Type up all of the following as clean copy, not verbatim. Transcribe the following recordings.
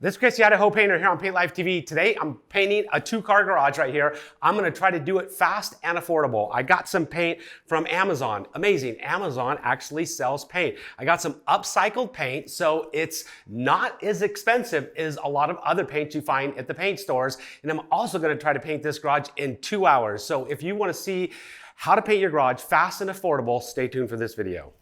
This is Chris, the Idaho Painter here on Paint Life TV. Today, I'm painting a 2-car garage right here. I'm gonna try to do it fast and affordable. I got some paint from Amazon. Amazing, Amazon actually sells paint. I got some upcycled paint, so it's not as expensive as a lot of other paints you find at the paint stores. And I'm also gonna try to paint this garage in 2 hours. So if you wanna see how to paint your garage fast and affordable, stay tuned for this video.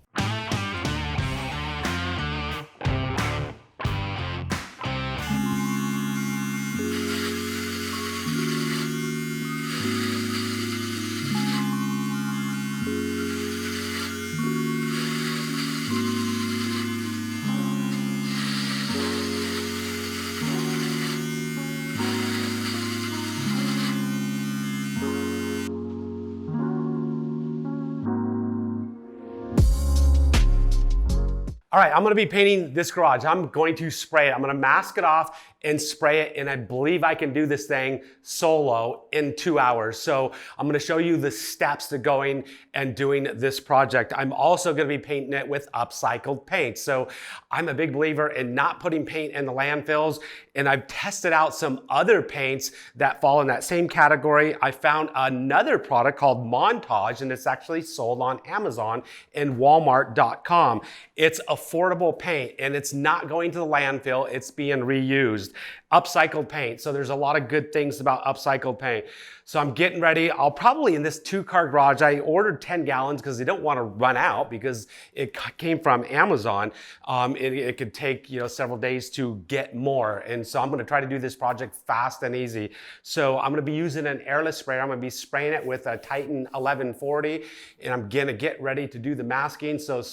All right, I'm gonna be painting this garage. I'm going to spray it. I'm gonna mask it off and spray it, and I believe I can do this thing solo in 2 hours. So I'm gonna show you the steps to going and doing this project. I'm also gonna be painting it with upcycled paint. So I'm a big believer in not putting paint in the landfills, and I've tested out some other paints that fall in that same category. I found another product called Montage, and it's actually sold on Amazon and Walmart.com. It's affordable paint, and it's not going to the landfill, it's being reused. Upcycled paint. So there's a lot of good things about upcycled paint. So I'm getting ready. I'll probably, in this 2-car garage, I ordered 10 gallons because they don't want to run out because it came from Amazon. It could take, several days to get more. And so I'm going to try to do this project fast and easy. So I'm going to be using an airless sprayer. I'm going to be spraying it with a Titan 1140, and I'm going to get ready to do the masking. So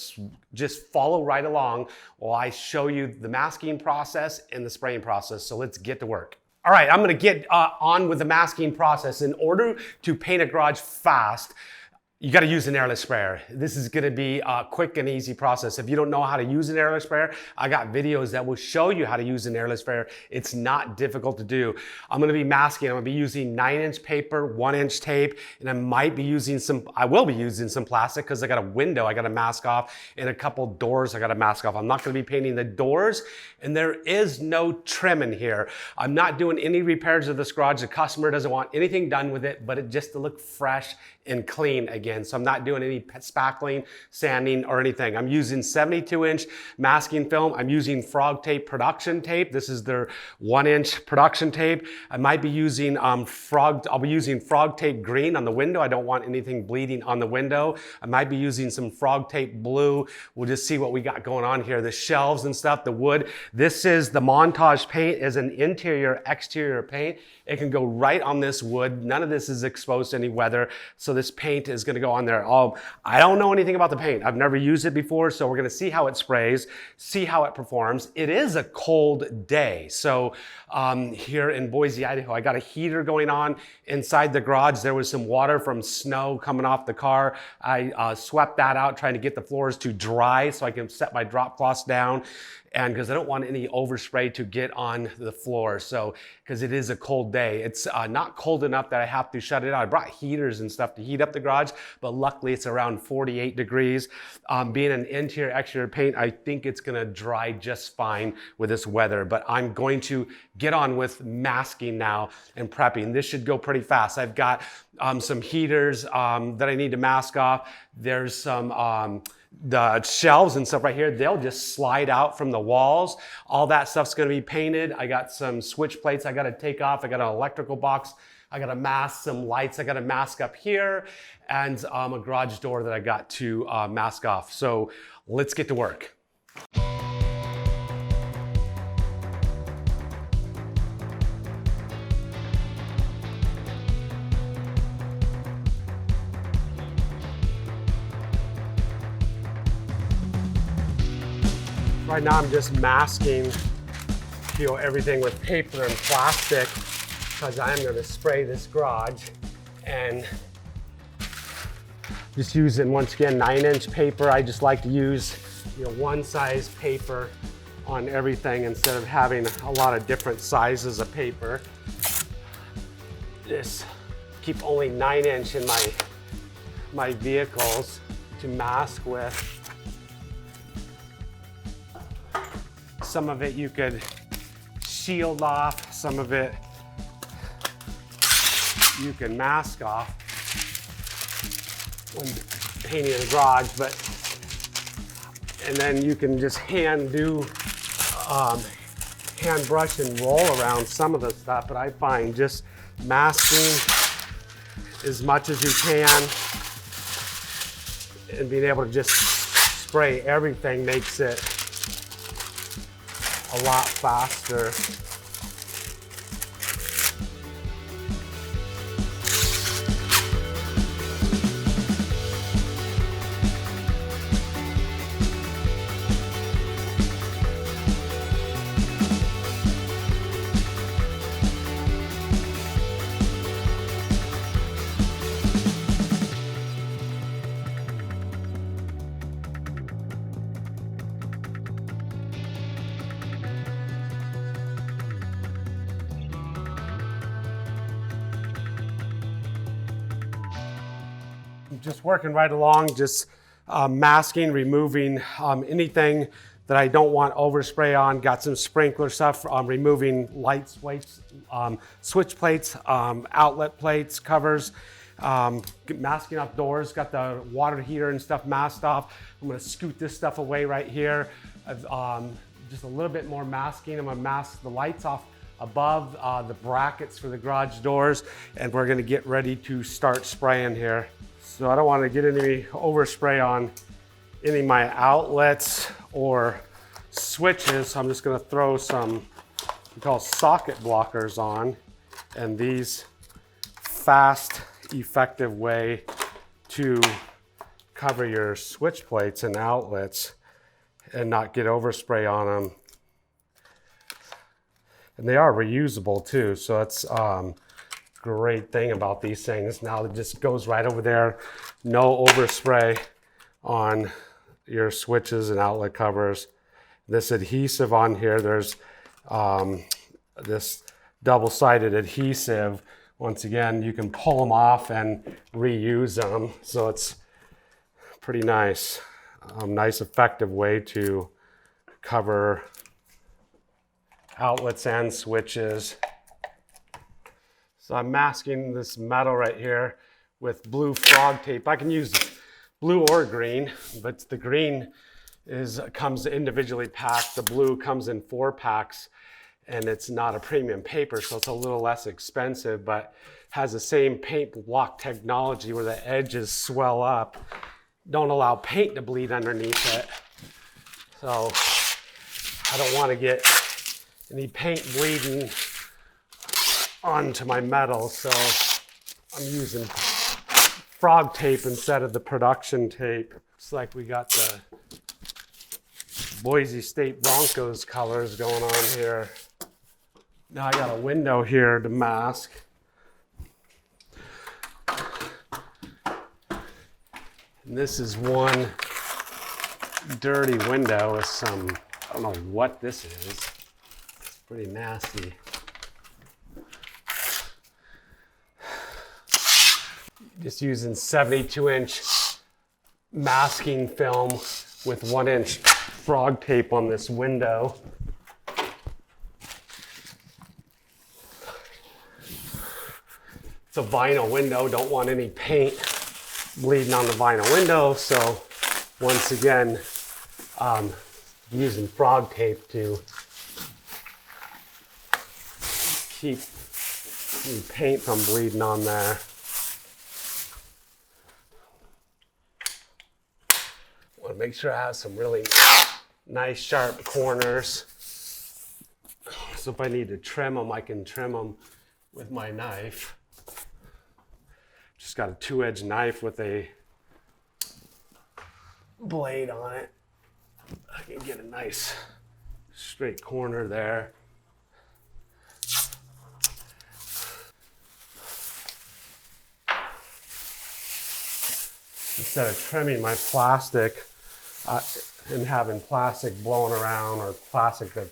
just follow right along while I show you the masking process and the spraying process. So let's get to work. All right, I'm gonna get on with the masking process. In order to paint a garage fast, you gotta use an airless sprayer. This is gonna be a quick and easy process. If you don't know how to use an airless sprayer, I got videos that will show you how to use an airless sprayer. It's not difficult to do. I'm gonna be masking. I'm gonna be using 9-inch paper, 1-inch tape, and I will be using some plastic because I got a window I gotta mask off and a couple doors I gotta mask off. I'm not gonna be painting the doors, and there is no trim in here. I'm not doing any repairs of this garage. The customer doesn't want anything done with it, but it just to look fresh and clean again. So I'm not doing any spackling, sanding, or anything. I'm using 72-inch masking film. I'm using Frog Tape production tape. This is their 1-inch production tape. I might be using I'll be using Frog Tape green on the window. I don't want anything bleeding on the window. I might be using some Frog Tape blue. We'll just see what we got going on here. The shelves and stuff, the wood. This is the Montage paint, is an interior, exterior paint. It can go right on this wood. None of this is exposed to any weather. So this paint is gonna go on there. I don't know anything about the paint. I've never used it before, so we're gonna see how it sprays, see how it performs. It is a cold day. So here in Boise, Idaho, I got a heater going on inside the garage. There was some water from snow coming off the car. I swept that out, trying to get the floors to dry so I can set my drop cloths down. And because I don't want any overspray to get on the floor. So, because it is a cold day. It's not cold enough that I have to shut it out. I brought heaters and stuff to heat up the garage, but luckily it's around 48 degrees. Being an interior, exterior paint, I think it's gonna dry just fine with this weather, but I'm going to get on with masking now and prepping. This should go pretty fast. I've got some heaters that I need to mask off. There's some, the shelves and stuff right here, they'll just slide out from the walls. All that stuff's gonna be painted. I got some switch plates I gotta take off. I got an electrical box. I gotta mask some lights. I gotta mask up here, and a garage door that I got to mask off. So let's get to work. Right now I'm just masking, everything with paper and plastic because I am going to spray this garage, and just using, once again, 9-inch paper. I just like to use one size paper on everything instead of having a lot of different sizes of paper. Just keep only 9-inch in my vehicles to mask with. Some of it you could shield off. Some of it you can mask off when painting in a garage, and then you can just hand brush and roll around some of the stuff, but I find just masking as much as you can and being able to just spray everything makes it a lot faster. Just working right along, just masking, removing anything that I don't want overspray on. Got some sprinkler stuff, removing light switch, switch plates, outlet plates, covers, masking off doors. Got the water heater and stuff masked off. I'm gonna scoot this stuff away right here. Just a little bit more masking. I'm gonna mask the lights off above the brackets for the garage doors, and we're gonna get ready to start spraying here. So I don't want to get any overspray on any of my outlets or switches. So I'm just going to throw some we call socket blockers on, and these fast, effective way to cover your switch plates and outlets and not get overspray on them. And they are reusable too, so that's great thing about these things. Now it just goes right over there. No overspray on your switches and outlet covers. This adhesive on here, there's this double-sided adhesive. Once again, you can pull them off and reuse them. So it's pretty nice. Nice effective way to cover outlets and switches. So I'm masking this metal right here with blue frog tape. I can use blue or green, but the green comes individually packed. The blue comes in 4 packs, and it's not a premium paper, so it's a little less expensive, but has the same paint block technology where the edges swell up, don't allow paint to bleed underneath it. So I don't want to get any paint bleeding onto my metal, so I'm using frog tape instead of the production tape. It's like we got the Boise State Broncos colors going on here. Now I got a window here to mask. And this is one dirty window with some, I don't know what this is. It's pretty nasty. Just using 72-inch masking film with 1-inch frog tape on this window. It's a vinyl window, don't want any paint bleeding on the vinyl window, so once again, using frog tape to keep any paint from bleeding on there. Want to make sure I have some really nice sharp corners. So if I need to trim them, I can trim them with my knife. Just got a 2-edged knife with a blade on it. I can get a nice straight corner there. Instead of trimming my plastic and having plastic blowing around or plastic to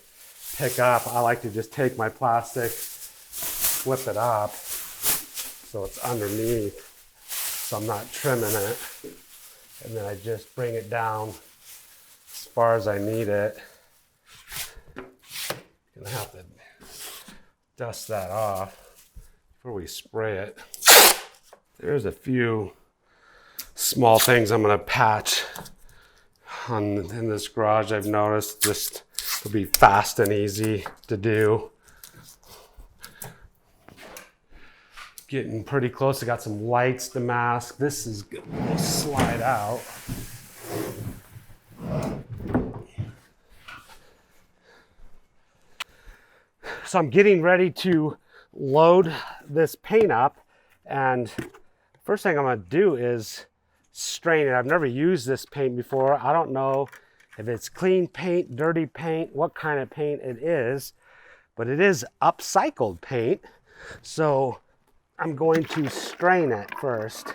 pick up, I like to just take my plastic, flip it up so it's underneath, so I'm not trimming it, and then I just bring it down as far as I need it. Gonna have to dust that off before we spray it. There's a few small things I'm gonna patch in this garage. I've noticed just to be fast and easy to do. Getting pretty close. I got some lights to mask. This is good. We'll slide out. So I'm getting ready to load this paint up, and first thing I'm gonna do is strain it. I've never used this paint before. I don't know if it's clean paint, dirty paint, what kind of paint it is, but it is upcycled paint. So I'm going to strain it first.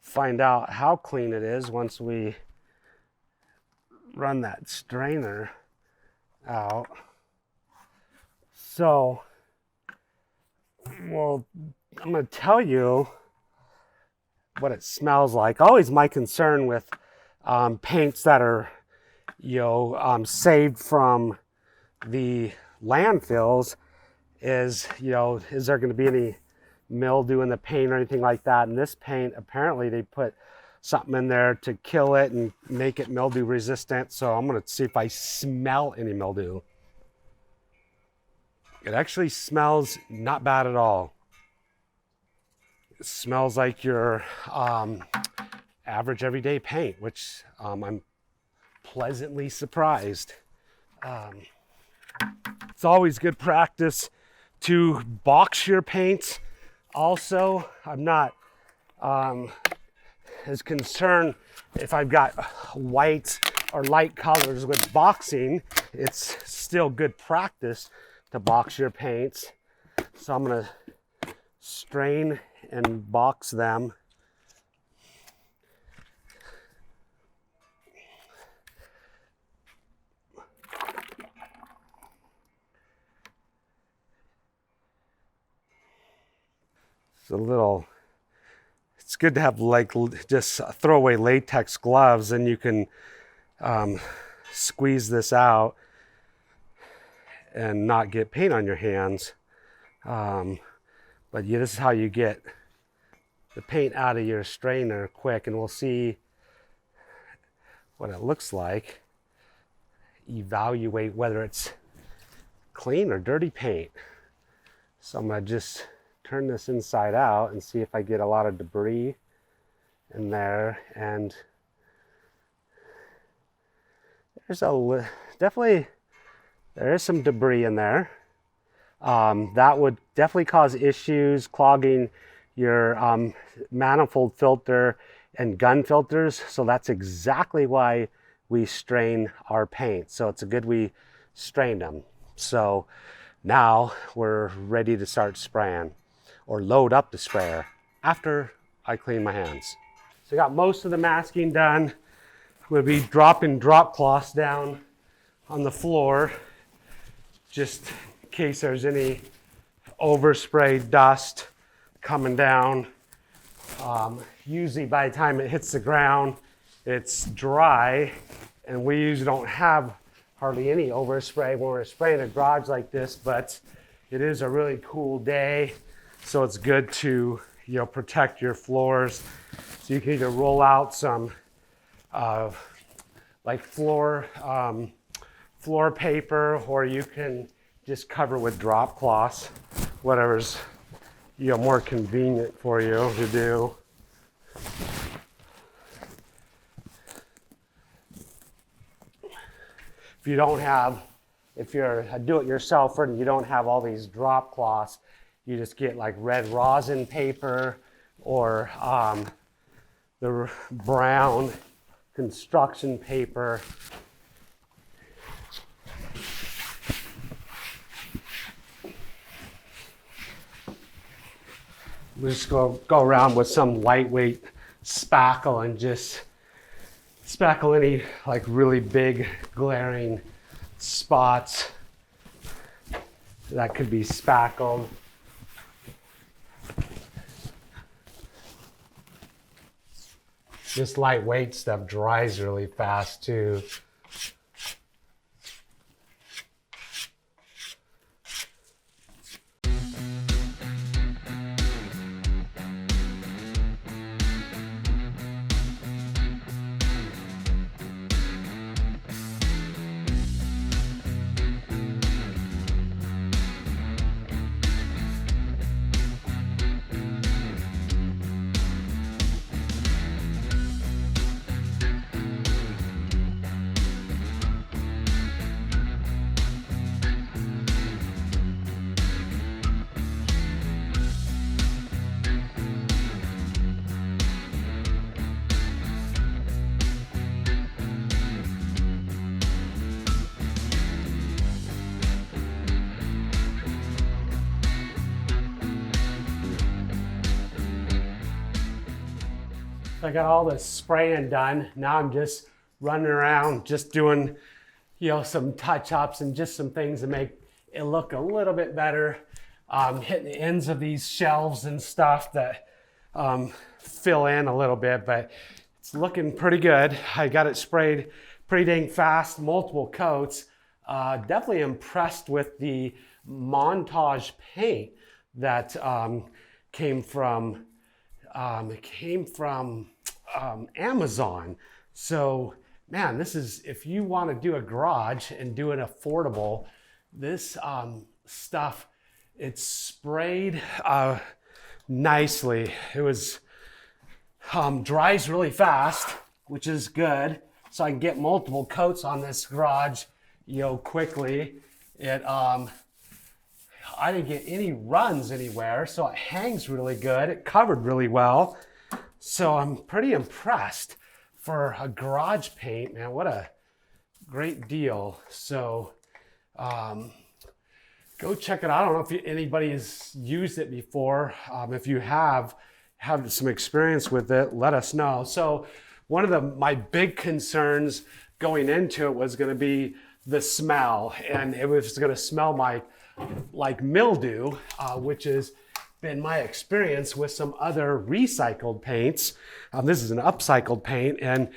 Find out how clean it is once we run that strainer out. So, well, I'm going to tell you what it smells like. Always my concern with paints that are, saved from the landfills is, is there going to be any mildew in the paint or anything like that? And this paint, apparently they put something in there to kill it and make it mildew resistant. So I'm going to see if I smell any mildew. It actually smells not bad at all. It smells like your average everyday paint, which I'm pleasantly surprised. It's always good practice to box your paints. Also, I'm not as concerned if I've got white or light colors with boxing. It's still good practice to box your paints. So I'm gonna strain and box them. It's good to have like just throwaway latex gloves, and you can squeeze this out and not get paint on your hands. But this is how you get the paint out of your strainer quick, and we'll see what it looks like. Evaluate whether it's clean or dirty paint. So I'm gonna just turn this inside out and see if I get a lot of debris in there. And there's definitely there is some debris in there. That would definitely cause issues clogging your manifold filter and gun filters. So that's exactly why we strain our paint. So it's good we strained them. So now we're ready to start spraying, or load up the sprayer after I clean my hands. So I got most of the masking done. I'm gonna be dropping drop cloths down on the floor just in case there's any overspray dust coming down. Usually by the time it hits the ground, it's dry, and we usually don't have hardly any overspray when we're spraying a garage like this, but it is a really cool day. So it's good to protect your floors. So you can either roll out some like floor paper, or you can just cover with drop cloths, whatever's more convenient for you to do. If you're a do-it-yourselfer and you don't have all these drop cloths, you just get like red rosin paper or the brown construction paper. We just go around with some lightweight spackle and just spackle any like really big glaring spots that could be spackled. This lightweight stuff dries really fast too. I got all the spraying done. Now I'm just running around, just doing, some touch-ups and just some things to make it look a little bit better. Hitting the ends of these shelves and stuff that fill in a little bit, but it's looking pretty good. I got it sprayed pretty dang fast, multiple coats. Definitely impressed with the Montage paint that came from Amazon. So man, this is, if you want to do a garage and do it affordable, this stuff, it's sprayed nicely. It was dries really fast, which is good. So I can get multiple coats on this garage, quickly. It I didn't get any runs anywhere, so it hangs really good. It covered really well. So I'm pretty impressed for a garage paint, man. What a great deal. So go check it out. I don't know if anybody has used it before. If you have some experience with it, let us know. So one of my big concerns going into it was going to be the smell, and it was going to smell like mildew, which has been my experience with some other recycled paints. This is an upcycled paint, and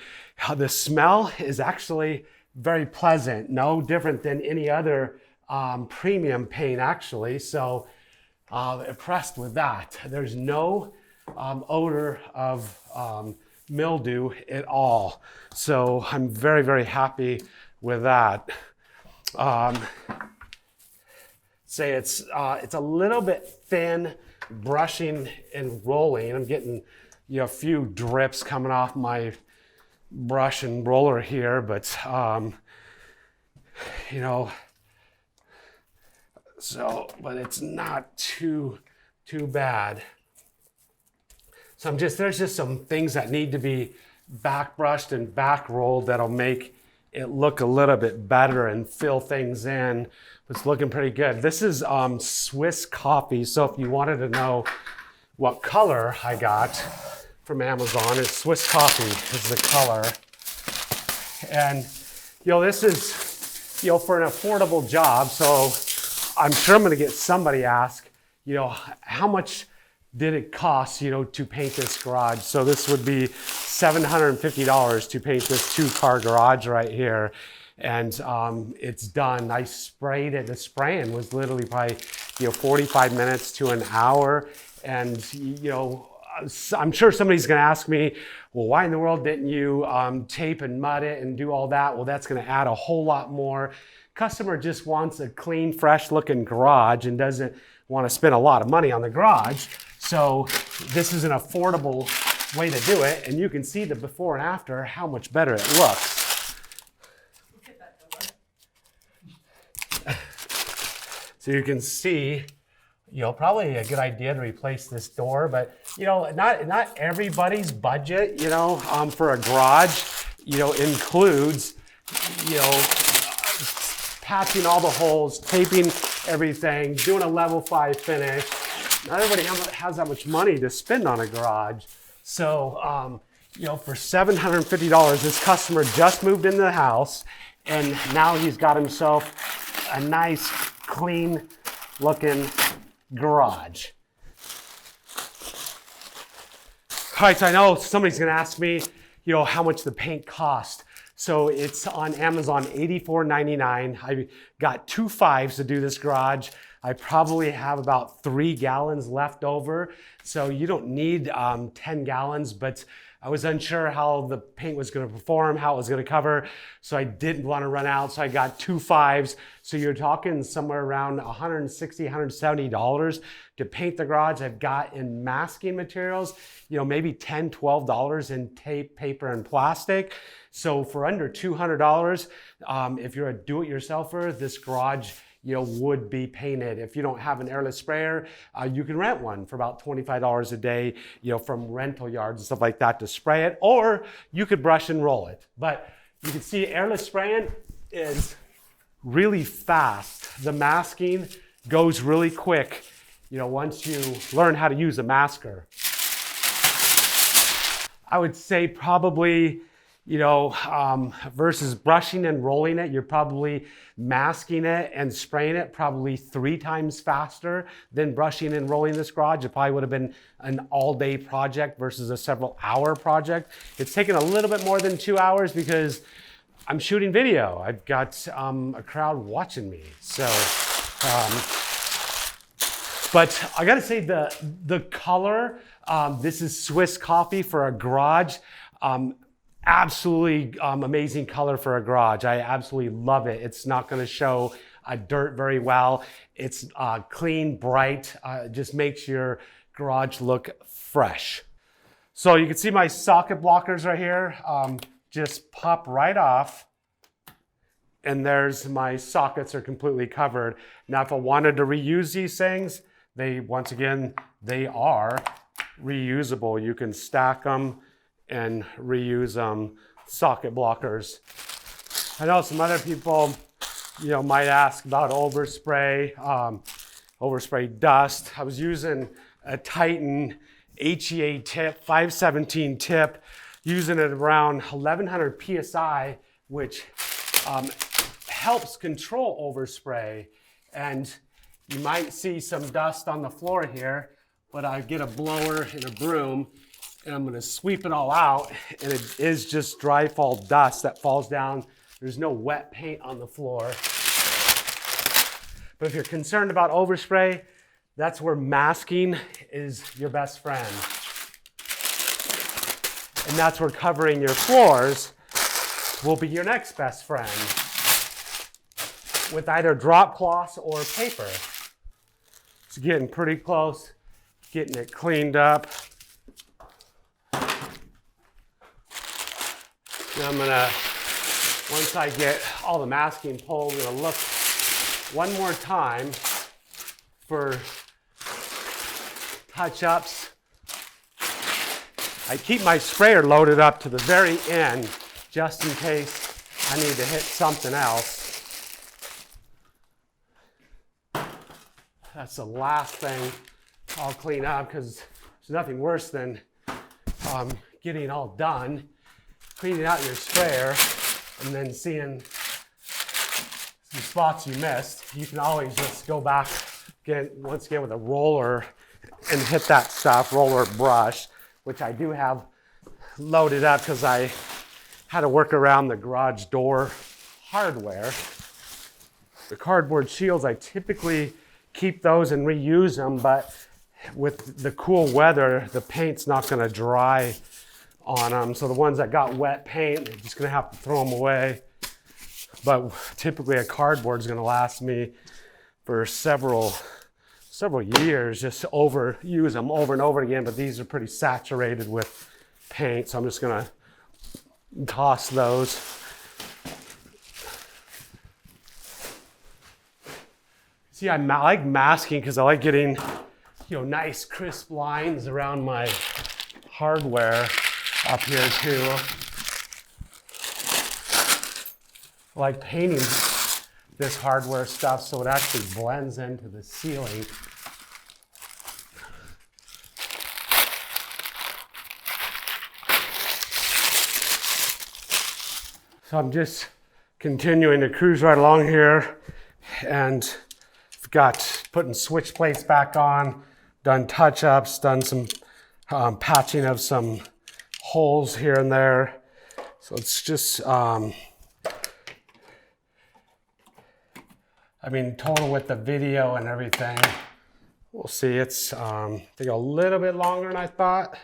the smell is actually very pleasant, no different than any other premium paint actually. So impressed with that. There's no odor of mildew at all. So I'm very, very happy with that. Say it's a little bit thin brushing and rolling. I'm getting a few drips coming off my brush and roller here, but but it's not too bad. So there's just some things that need to be back brushed and back rolled that'll make it look a little bit better and fill things in. It's looking pretty good. This is Swiss coffee. So if you wanted to know what color I got from Amazon, it's Swiss coffee is the color. And this is for an affordable job. So I'm sure I'm gonna get somebody ask, how much did it cost, to paint this garage? So this would be $750 to paint this 2-car garage right here. And it's done. I sprayed it. The spraying was literally probably 45 minutes to an hour. And I'm sure somebody's going to ask me, well, why in the world didn't you tape and mud it and do all that? Well, that's going to add a whole lot more. Customer just wants a clean, fresh looking garage and doesn't want to spend a lot of money on the garage. So this is an affordable way to do it. And you can see the before and after, how much better it looks. So you can see, probably a good idea to replace this door, but not everybody's budget, for a garage, includes, patching all the holes, taping everything, doing a level 5 finish. Not everybody has that much money to spend on a garage. So, for $750, this customer just moved into the house, and now he's got himself a nice, clean looking garage. All right, so I know somebody's gonna ask me, how much the paint cost. So it's on Amazon, $84.99. I got 2 5s to do this garage. I probably have about 3 gallons left over. So you don't need 10 gallons, but I was unsure how the paint was going to perform, how it was going to cover. So I didn't want to run out. So I got 2 5s. So you're talking somewhere around $160, $170 to paint the garage. I've got in masking materials, maybe $10, $12 in tape, paper, and plastic. So for under $200, if you're a do-it-yourselfer, this garage would be painted. If you don't have an airless sprayer, you can rent one for about $25 a day, from rental yards and stuff like that to spray it, or you could brush and roll it. But you can see airless spraying is really fast. The masking goes really quick, once you learn how to use a masker. I would say probably versus brushing and rolling it, you're probably masking it and spraying it probably 3 times faster than brushing and rolling this garage. It probably would have been an all-day project versus a several-hour project. It's taken a little bit more than 2 hours because I'm shooting video. I've got a crowd watching me. So, but I gotta say the color, this is Swiss coffee for a garage. Absolutely amazing color for a garage. I absolutely love it. It's not going to show dirt very well. It's clean, bright, just makes your garage look fresh. So you can see my socket blockers right here. Just pop right off. And there's my sockets are completely covered. Now, if I wanted to reuse these things, once again, they are reusable. You can stack them and reuse socket blockers. I know some other people, might ask about overspray, overspray dust. I was using a Titan HEA tip, 517 tip, using it around 1100 PSI, which helps control overspray. And you might see some dust on the floor here, but I get a blower and a broom, and I'm gonna sweep it all out, and it is just dry fall dust that falls down. There's no wet paint on the floor. But if you're concerned about overspray, that's where masking is your best friend. And that's where covering your floors will be your next best friend with either drop cloths or paper. It's getting pretty close, getting it cleaned up. Now I'm gonna, once I get all the masking pulled, I'm gonna look one more time for touch-ups. I keep my sprayer loaded up to the very end just in case I need to hit something else. That's the last thing I'll clean up because there's nothing worse than getting all done, cleaning out your sprayer, and then seeing some spots you missed. You can always just go back once again with a roller and hit that stuff, roller brush, which I do have loaded up because I had to work around the garage door hardware. The cardboard shields, I typically keep those and reuse them, but with the cool weather, the paint's not gonna dry on them. So the ones that got wet paint, I'm just gonna have to throw them away. But typically a cardboard is gonna last me for several years, just use them over and over again, but these are pretty saturated with paint, so I'm just gonna toss those. See, I like masking because I like getting, nice crisp lines around my hardware up here too. I like painting this hardware stuff so it actually blends into the ceiling. So I'm just continuing to cruise right along here, and I've got putting switch plates back on, done touch-ups, done some patching of some holes here and there. So it's just, I mean, total with the video and everything, we'll see. It's take a little bit longer than I thought,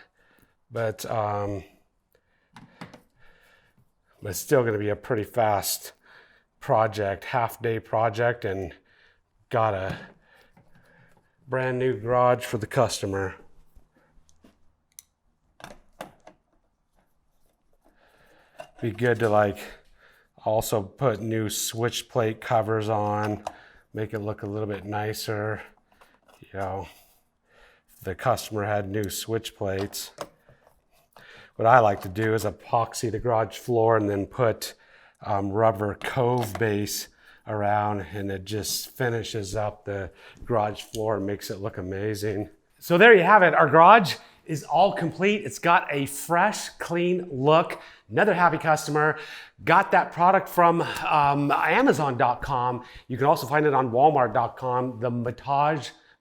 but it's still going to be a pretty fast project, half-day project, and got a brand new garage for the customer. Be good to like also put new switch plate covers on, make it look a little bit nicer. You know, if the customer had new switch plates. What I like to do is epoxy the garage floor and then put rubber cove base around, and it just finishes up the garage floor and makes it look amazing. So there you have it. Our garage is all complete. It's got a fresh, clean look. Another happy customer. Got that product from Amazon.com. You can also find it on Walmart.com. The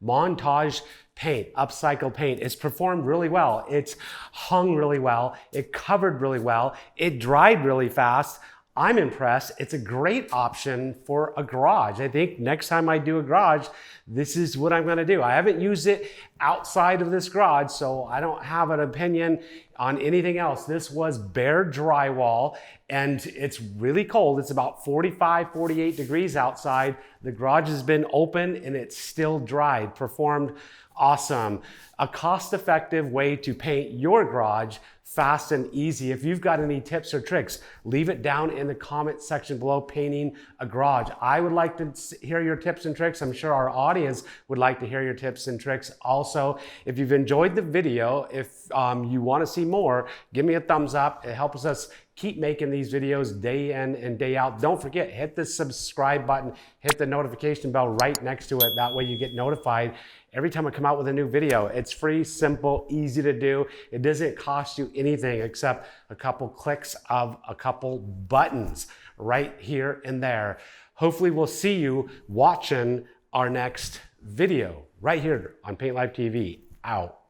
Montage paint, upcycled paint. It's performed really well. It's hung really well. It covered really well. It dried really fast. I'm impressed. It's a great option for a garage. I think next time I do a garage, this is what I'm gonna do. I haven't used it outside of this garage, so I don't have an opinion on anything else. This was bare drywall, and it's really cold. It's about 45, 48 degrees outside. The garage has been open and it's still dried, performed awesome. A cost-effective way to paint your garage fast and easy. If you've got any tips or tricks, leave it down in the comment section below, painting a garage. I would like to hear your tips and tricks. I'm sure our audience would like to hear your tips and tricks also. If you've enjoyed the video, if you want to see more, give me a thumbs up. It helps us keep making these videos day in and day out. Don't forget, hit the subscribe button, hit the notification bell right next to it. That way you get notified every time I come out with a new video. It's free, simple, easy to do. It doesn't cost you anything except a couple clicks of a couple buttons right here and there. Hopefully we'll see you watching our next video right here on Paint Life TV. Out.